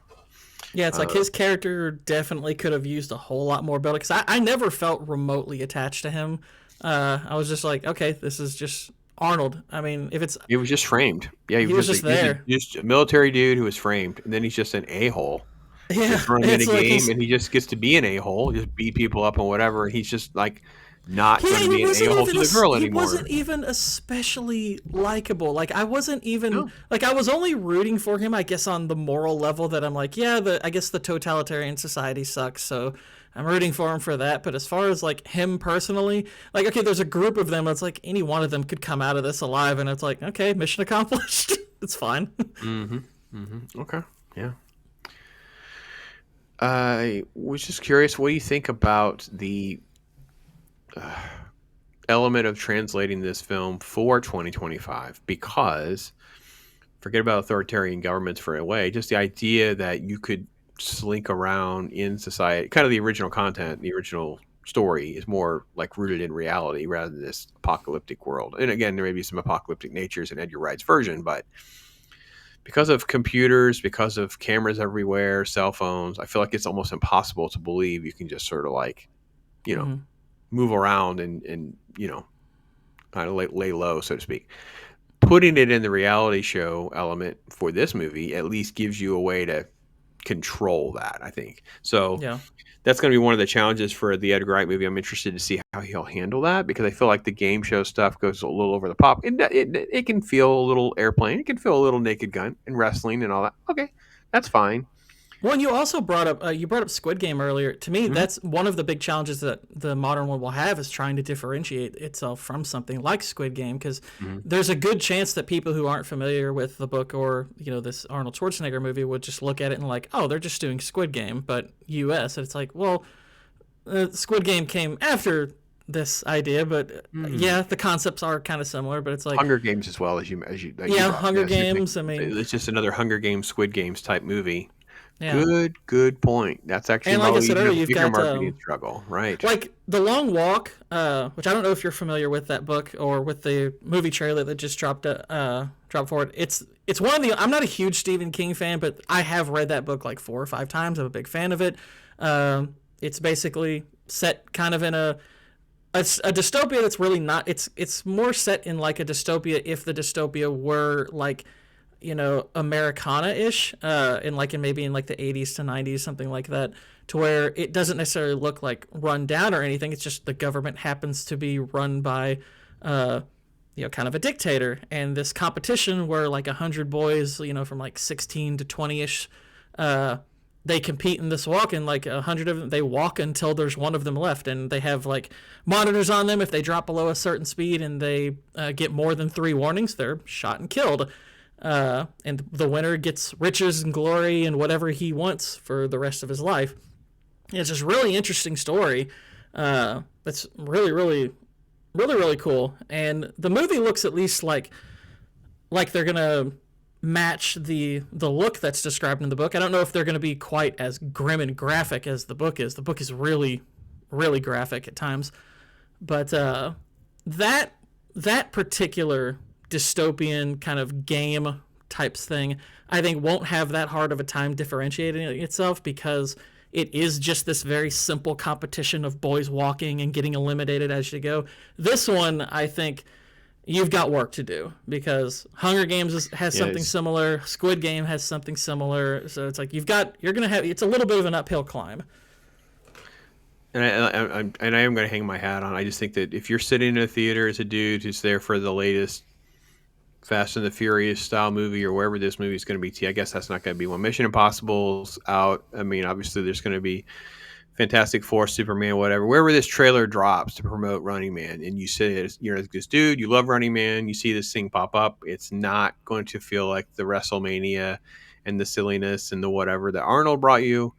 Yeah, it's like his character definitely could have used a whole lot more build because I never felt remotely attached to him. I was just like, okay, this is just Arnold. I mean, he was just framed. Yeah, he was just there. He's just a military dude who was framed, and then he's just an a-hole. Yeah, thrown in a game, and he just gets to be an a-hole, just beat people up and whatever. And he's just like not going to be an a-hole to the girl anymore. He wasn't even especially likable. Like I wasn't even like I was only rooting for him, I guess, on the moral level that I'm like, yeah, I guess the totalitarian society sucks, so I'm rooting for him for that. But as far as like him personally, like okay, there's a group of them. It's like any one of them could come out of this alive, and it's like okay, mission accomplished. It's fine. Okay. Yeah. I was just curious, what do you think about the element of translating this film for 2025? Because forget about authoritarian governments for a way, just the idea that you could slink around in society, kind of the original content, the original story is more like rooted in reality rather than this apocalyptic world. And again, there may be some apocalyptic natures in Edgar Wright's version, but because of computers, because of cameras everywhere, cell phones, I feel like it's almost impossible to believe you can just sort of like, move around and kind of lay low, so to speak. Putting it in the reality show element for this movie at least gives you a way to control that, I think. So that's going to be one of the challenges for the Edgar Wright movie. I'm interested to see how he'll handle that because I feel like the game show stuff goes a little over the top. It can feel a little airplane. It can feel a little Naked Gun and wrestling and all that. Okay, that's fine. Well, and you also brought up Squid Game earlier. To me, that's one of the big challenges that the modern one will have is trying to differentiate itself from something like Squid Game because there's a good chance that people who aren't familiar with the book or this Arnold Schwarzenegger movie would just look at it and like, oh, they're just doing Squid Game, but U.S. And it's like, well, Squid Game came after this idea, but yeah, the concepts are kind of similar. But it's like Hunger Games as well as you Hunger Games. I mean, it's just another Hunger Games, Squid Games type movie. Yeah. Good point. That's actually and like I said earlier, you've got marketing struggle, right? Like The Long Walk, which I don't know if you're familiar with that book or with the movie trailer that just dropped forward. It's one of the. I'm not a huge Stephen King fan, but I have read that book like 4 or 5 times. I'm a big fan of it. It's basically set kind of in a dystopia that's really not. It's more set in like a dystopia if the dystopia were like, Americana-ish, maybe in like the 80s to 90s, something like that, to where it doesn't necessarily look like run down or anything. It's just the government happens to be run by, kind of a dictator, and this competition where like 100 boys, from like 16 to 20-ish, they compete in this walk, and like 100 of them, they walk until there's one of them left, and they have like monitors on them. If they drop below a certain speed and they get more than 3 warnings, they're shot and killed. And the winner gets riches and glory and whatever he wants for the rest of his life. And it's just really interesting story. That's really, really, really, really cool. And the movie looks at least like they're gonna match the look that's described in the book. I don't know if they're gonna be quite as grim and graphic as the book is. The book is really, really graphic at times. But that particular dystopian kind of game types thing, I think won't have that hard of a time differentiating itself because it is just this very simple competition of boys walking and getting eliminated as you go. This one, I think you've got work to do because Hunger Games has something similar. Squid Game has something similar. So it's like it's a little bit of an uphill climb. And I am going to hang my hat on. I just think that if you're sitting in a theater as a dude who's there for the latest Fast and the Furious style movie or wherever this movie is going to be, I guess that's not going to be one. Mission Impossible's out. I mean, obviously there's going to be Fantastic Four, Superman, whatever. Wherever this trailer drops to promote Running Man, and you say you're this dude, you love Running Man, you see this thing pop up, it's not going to feel like the WrestleMania and the silliness and the whatever that Arnold brought you.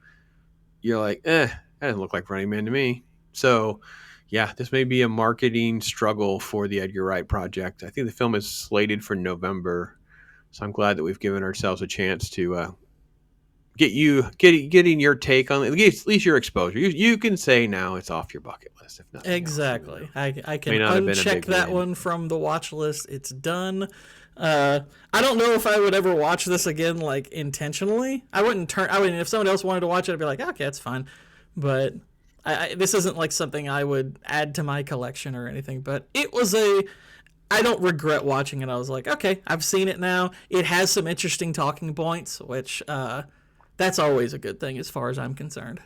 You're like, that doesn't look like Running Man to me. So, yeah, this may be a marketing struggle for the Edgar Wright project. I think the film is slated for November, so I'm glad that we've given ourselves a chance to getting your take on it, at least your exposure. You can say now it's off your bucket list. If nothing exactly, else, I can uncheck that one from the watch list. It's done. I don't know if I would ever watch this again, like intentionally. I wouldn't if someone else wanted to watch it, I'd be like, okay, it's fine. But this isn't like something I would add to my collection or anything. But it was I don't regret watching it. I was like, okay, I've seen it now. It has some interesting talking points, which that's always a good thing as far as I'm concerned.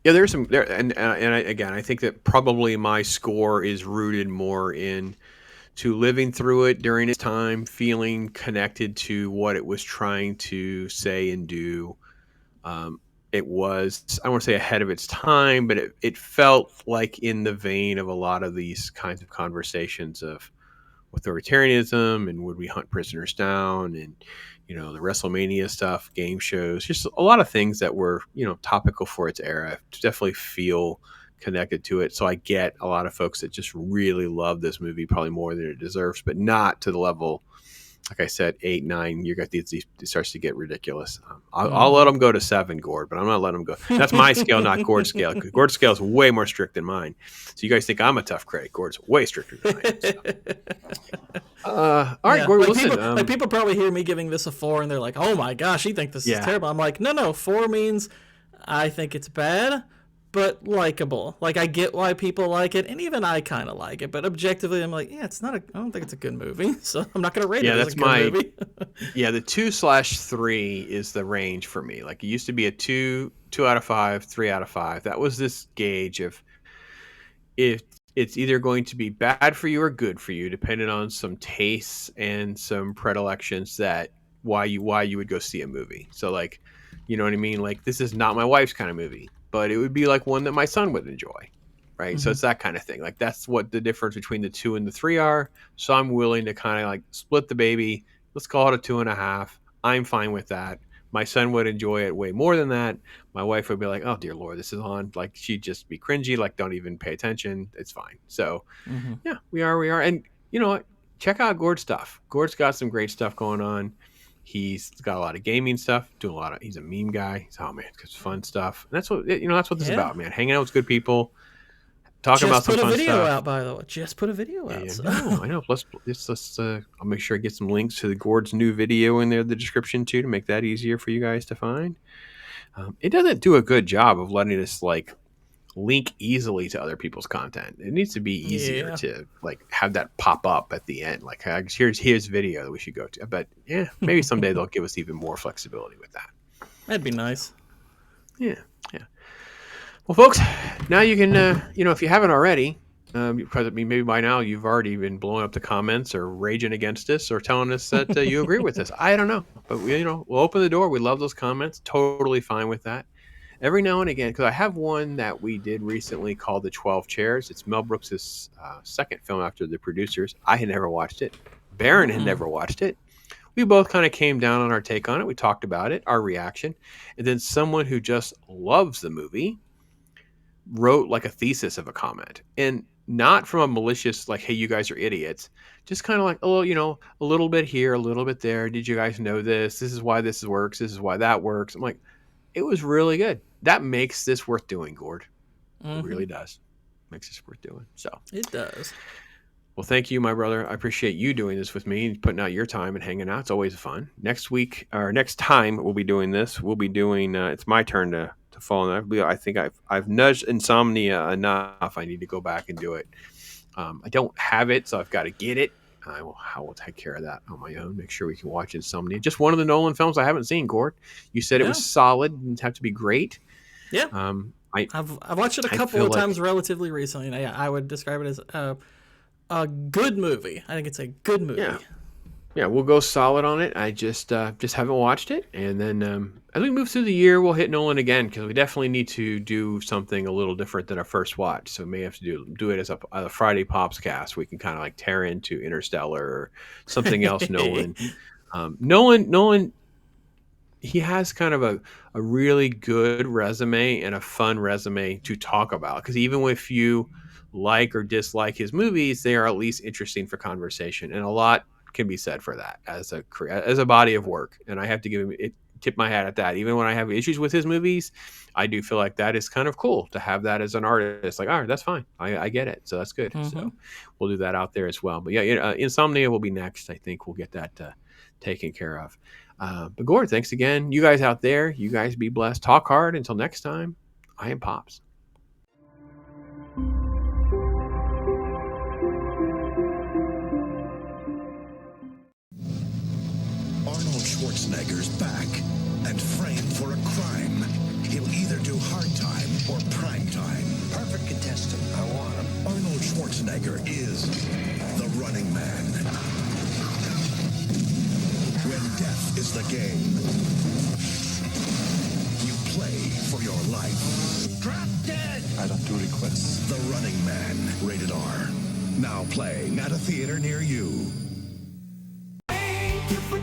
Yeah, there's some there, and I think that probably my score is rooted more in to living through it during its time, feeling connected to what it was trying to say and do. It was, I don't want to say ahead of its time, but it felt like in the vein of a lot of these kinds of conversations of authoritarianism and would we hunt prisoners down and, the WrestleMania stuff, game shows, just a lot of things that were, topical for its era. I definitely feel connected to it. So I get a lot of folks that just really love this movie, probably more than it deserves, but not to the level, like I said, 8, 9. You got these. It starts to get ridiculous. I'll let them go to 7, Gourd, but I'm not letting them go. That's my scale, not Gourd's scale. Gourd's scale is way more strict than mine. So you guys think I'm a tough critic? Gourd's way stricter than I am. So. All right, Gourd. Listen, people probably hear me giving this a 4, and they're like, "Oh my gosh, you think this is terrible?" I'm like, "No, 4 means I think it's bad." But likable. Like, I get why people like it, and even I kind of like it. But objectively, I'm like, I don't think it's a good movie, so I'm not going to rate it as a good movie. Yeah, the 2/3 is the range for me. Like, it used to be a 2 out of 5, 3 out of 5. That was this gauge of if it's either going to be bad for you or good for you, depending on some tastes and some predilections that why you would go see a movie. So, like, you know what I mean? Like, this is not my wife's kind of movie, but it would be like one that my son would enjoy, right? Mm-hmm. So it's that kind of thing. Like, that's what the difference between the 2 and the 3 are. So I'm willing to kind of like split the baby. Let's call it a 2.5. I'm fine with that. My son would enjoy it way more than that. My wife would be like, oh, dear Lord, this is on. Like, she'd just be cringy. Like, don't even pay attention. It's fine. So, yeah, we are. And you know what? Check out Gourd's stuff. Gourd's got some great stuff going on. He's got a lot of gaming stuff, he's a meme guy. He's, it's fun stuff. And that's what this is about, man. Hanging out with good people, talking about some fun stuff. Just put a video out, by the way. Just put a video out. Yeah, I know. Let's I'll make sure I get some links to the Gourd's new video in there, the description too, to make that easier for you guys to find. It doesn't do a good job of letting us like link easily to other people's content. It needs to be easier to like have that pop up at the end. Like, here's video that we should go to. But yeah, maybe someday they'll give us even more flexibility with that. That'd be nice. Yeah. Well, folks, now you can, if you haven't already, because maybe by now you've already been blowing up the comments or raging against us or telling us that you agree with us. I don't know, but we'll open the door. We love those comments. Totally fine with that. Every now and again, because I have one that we did recently called The 12 Chairs. It's Mel Brooks' second film after The Producers. I had never watched it. Barron had never watched it. We both kind of came down on our take on it. We talked about it, our reaction. And then someone who just loves the movie wrote like a thesis of a comment. And not from a malicious, like, hey, you guys are idiots. Just kind of like, a little bit here, a little bit there. Did you guys know this? This is why this works. This is why that works. I'm like, it was really good. That makes this worth doing, Gourd. It really does. Makes this worth doing. So it does. Well, thank you, my brother. I appreciate you doing this with me and putting out your time and hanging out. It's always fun. Next week, or next time we'll be doing this, we'll be doing, it's my turn to fall in. I think I've nudged Insomnia enough. I need to go back and do it. I don't have it, so I've got to get it. I will take care of that on my own. Make sure we can watch Insomnia. Just one of the Nolan films I haven't seen, Gord. You said it was solid. It didn't have to be great. Yeah. I've watched it a couple of times relatively recently, and I would describe it as a good movie. I think it's a good movie. Yeah, we'll go solid on it. I just haven't watched it, and then as we move through the year, we'll hit Nolan again because we definitely need to do something a little different than our first watch. So we may have to do it as a Friday Pops cast. We can kind of like tear into Interstellar or something else. Nolan, Nolan, he has kind of a really good resume and a fun resume to talk about because even if you like or dislike his movies, they are at least interesting for conversation, and a lot can be said for that as a body of work. And I have to tip my hat at that. Even when I have issues with his movies, I do feel like that is kind of cool to have that as an artist. Like, all right, that's fine. I get it. So that's good. So we'll do that out there as well. But yeah, Insomnia will be next. I think we'll get that taken care of. But Gord, thanks again. You guys out there, you guys be blessed. Talk hard. Until next time, I am Pops. Arnold Schwarzenegger's back and framed for a crime. He'll either do hard time or prime time. Perfect contestant. I want him. Arnold Schwarzenegger is the Running Man. When death is the game, you play for your life. Drop dead! I don't do requests. The Running Man. Rated R. Now playing at a theater near you. Thank you for